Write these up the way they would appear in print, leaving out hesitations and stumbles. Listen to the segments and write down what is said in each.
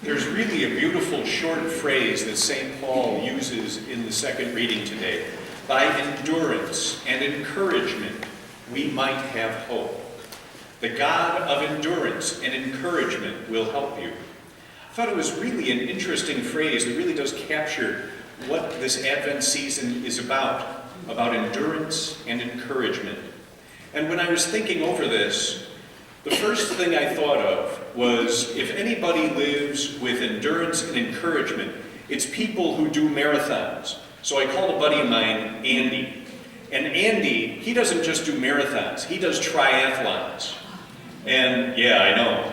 There's really a beautiful short phrase that St. Paul uses in the second reading today. By endurance and encouragement, we might have hope. The God of endurance and encouragement will help you. I thought it was really an interesting phrase that really does capture what this Advent season is about endurance and encouragement. And when I was thinking over this, the first thing I thought of was, if anybody lives with endurance and encouragement, it's people who do marathons. So I called a buddy of mine, Andy. And Andy, he doesn't just do marathons, he does triathlons. And yeah, I know.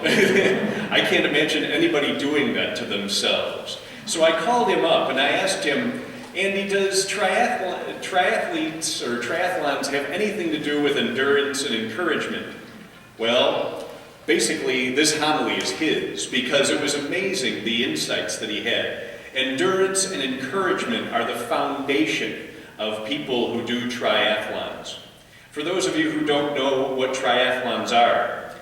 I can't imagine anybody doing that to themselves. So I called him up and I asked him, Andy, does triathletes or triathlons have anything to do with endurance and encouragement? Well, basically, this homily is his, because it was amazing the insights that he had. Endurance and encouragement are the foundation of people who do triathlons. For those of you who don't know what triathlons are,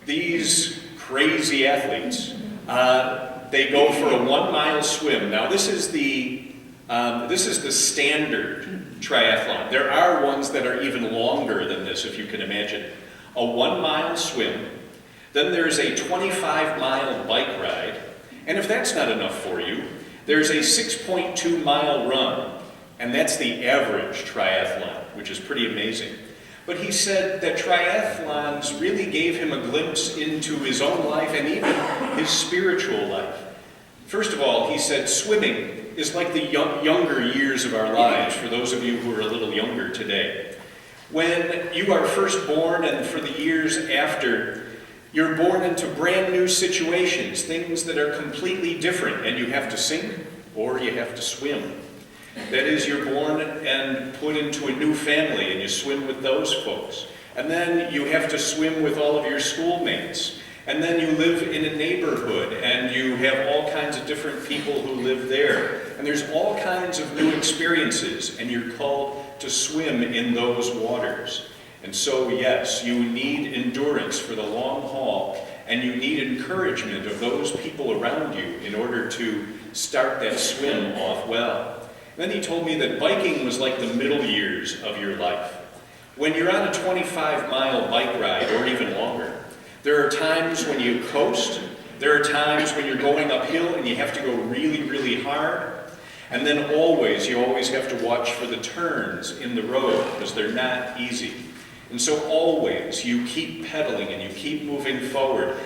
these crazy athletes, they go for a 1-mile swim. Now, this is the standard triathlon. There are ones that are even longer than this, if you can imagine. A 1-mile swim, then there's a 25-mile bike ride, and if that's not enough for you, there's a 6.2-mile run, and that's the average triathlon, which is pretty amazing. But he said that triathlons really gave him a glimpse into his own life and even his spiritual life. First of all, he said swimming is like the younger years of our lives, for those of you who are a little younger today. When you are first born and for the years after, you're born into brand new situations, things that are completely different, and you have to sink or you have to swim. That is, you're born and put into a new family and you swim with those folks. And then you have to swim with all of your schoolmates. And then you live in a neighborhood and you have all kinds of different people who live there. And there's all kinds of new experiences, and you're called to swim in those waters. And so, yes, you need endurance for the long haul, and you need encouragement of those people around you in order to start that swim off well. And then he told me that biking was like the middle years of your life. When you're on a 25-mile bike ride, or even longer, there are times when you coast, there are times when you're going uphill and you have to go really, really hard. And then you always have to watch for the turns in the road, because they're not easy. And so always you keep pedaling and you keep moving forward.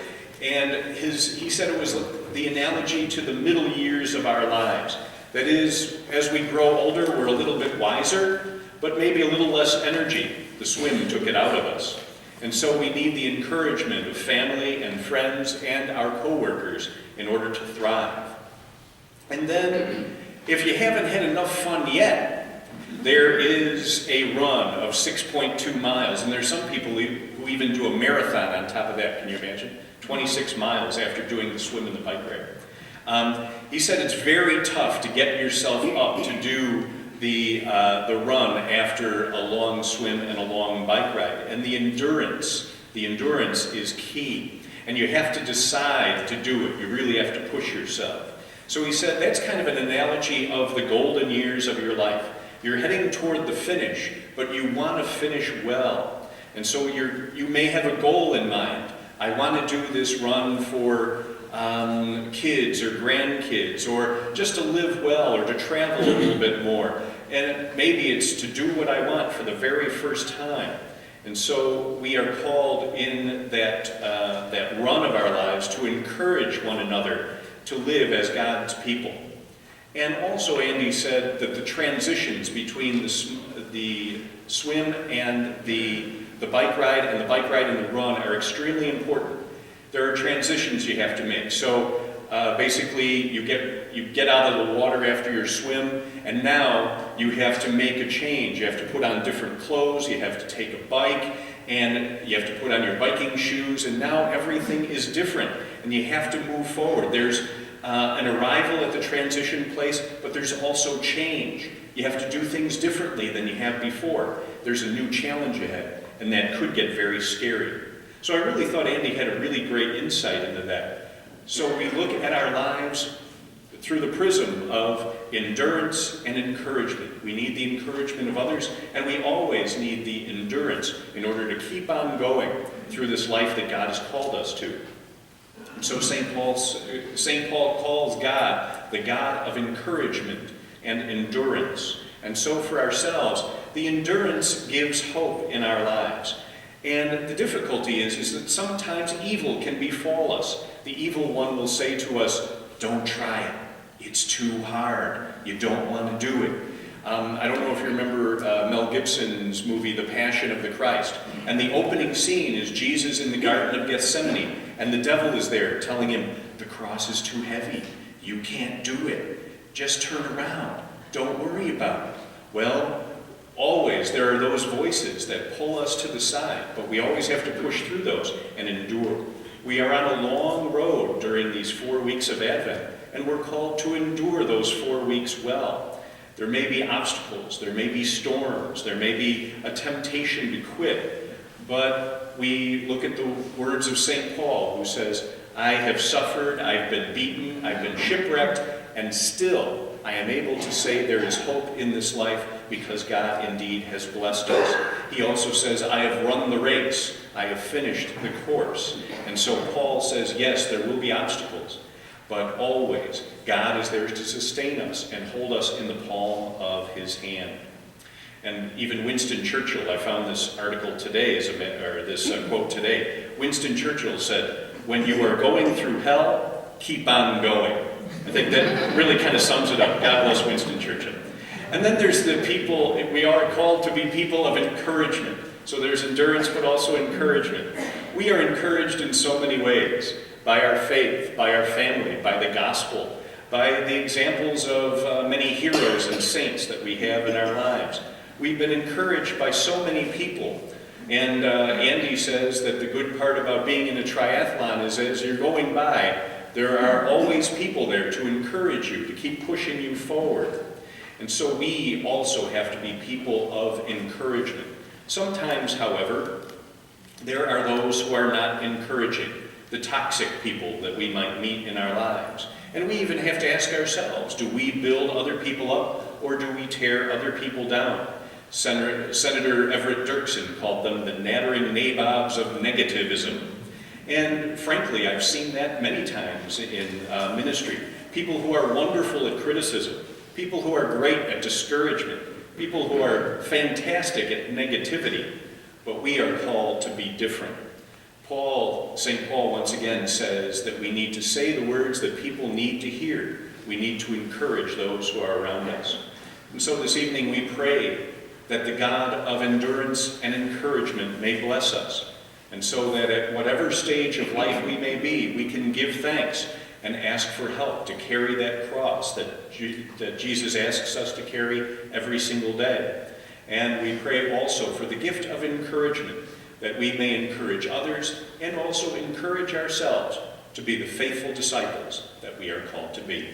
And he said it was the analogy to the middle years of our lives. That is, as we grow older, we're a little bit wiser, but maybe a little less energy. The swim took it out of us. And so we need the encouragement of family and friends and our coworkers in order to thrive. And then, if you haven't had enough fun yet, there is a run of 6.2 miles. And there's some people who even do a marathon on top of that. Can you imagine? 26 miles after doing the swim and the bike ride. He said it's very tough to get yourself up to do the run after a long swim and a long bike ride. And the endurance is key. And you have to decide to do it. You really have to push yourself. So he said that's kind of an analogy of the golden years of your life. You're heading toward the finish, but you want to finish well. And so you may have a goal in mind. I want to do this run for kids or grandkids, or just to live well, or to travel a little bit more. And maybe it's to do what I want for the very first time. And so we are called in that run of our lives to encourage one another to live as God's people. And also, Andy said that the transitions between the swim and the bike ride, and the bike ride and the run, are extremely important. There are transitions you have to make. So basically, you get out of the water after your swim, and now you have to make a change. You have to put on different clothes, you have to take a bike, and you have to put on your biking shoes, and now everything is different, and you have to move forward. There's an arrival at the transition place, but there's also change. You have to do things differently than you have before. There's a new challenge ahead, and that could get very scary. So I really thought Andy had a really great insight into that. So we look at our lives through the prism of endurance and encouragement. We need the encouragement of others, and we always need the endurance in order to keep on going through this life that God has called us to. And so St. Paul calls God the God of encouragement and endurance. And so for ourselves, the endurance gives hope in our lives. And the difficulty is that sometimes evil can befall us. The evil one will say to us, "Don't try it. It's too hard. You don't want to do it." I don't know if you remember Mel Gibson's movie, The Passion of the Christ. And the opening scene is Jesus in the Garden of Gethsemane. And the devil is there telling him, "The cross is too heavy. You can't do it. Just turn around. Don't worry about it." Well, always there are those voices that pull us to the side, but we always have to push through those and endure. We are on a long road during these 4 weeks of Advent, and we're called to endure those 4 weeks well. There may be obstacles, there may be storms, there may be a temptation to quit, but we look at the words of St. Paul, who says, "I have suffered, I've been beaten, I've been shipwrecked, and still I am able to say there is hope in this life because God indeed has blessed us." He also says, "I have run the race, I have finished the course." And so Paul says, yes, there will be obstacles, but always God is there to sustain us and hold us in the palm of his hand. And even Winston Churchill, I found this article today, this quote today. Winston Churchill said, "When you are going through hell, keep on going." I think that really kind of sums it up. God bless Winston Churchill. And then there's the people, we are called to be people of encouragement. So there's endurance, but also encouragement. We are encouraged in so many ways, by our faith, by our family, by the gospel, by the examples of many heroes and saints that we have in our lives. We've been encouraged by so many people. And Andy says that the good part about being in a triathlon is as you're going by, there are always people there to encourage you, to keep pushing you forward. And so we also have to be people of encouragement. Sometimes, however, there are those who are not encouraging, the toxic people that we might meet in our lives. And we even have to ask ourselves, do we build other people up or do we tear other people down? Senator Everett Dirksen called them the nattering nabobs of negativism. And frankly, I've seen that many times in ministry. People who are wonderful at criticism, people who are great at discouragement, people who are fantastic at negativity, but we are called to be different. St. Paul once again says that we need to say the words that people need to hear. We need to encourage those who are around us. And so this evening we pray that the God of endurance and encouragement may bless us. And so that at whatever stage of life we may be, we can give thanks and ask for help to carry that cross that Jesus asks us to carry every single day. And we pray also for the gift of encouragement, that we may encourage others and also encourage ourselves to be the faithful disciples that we are called to be.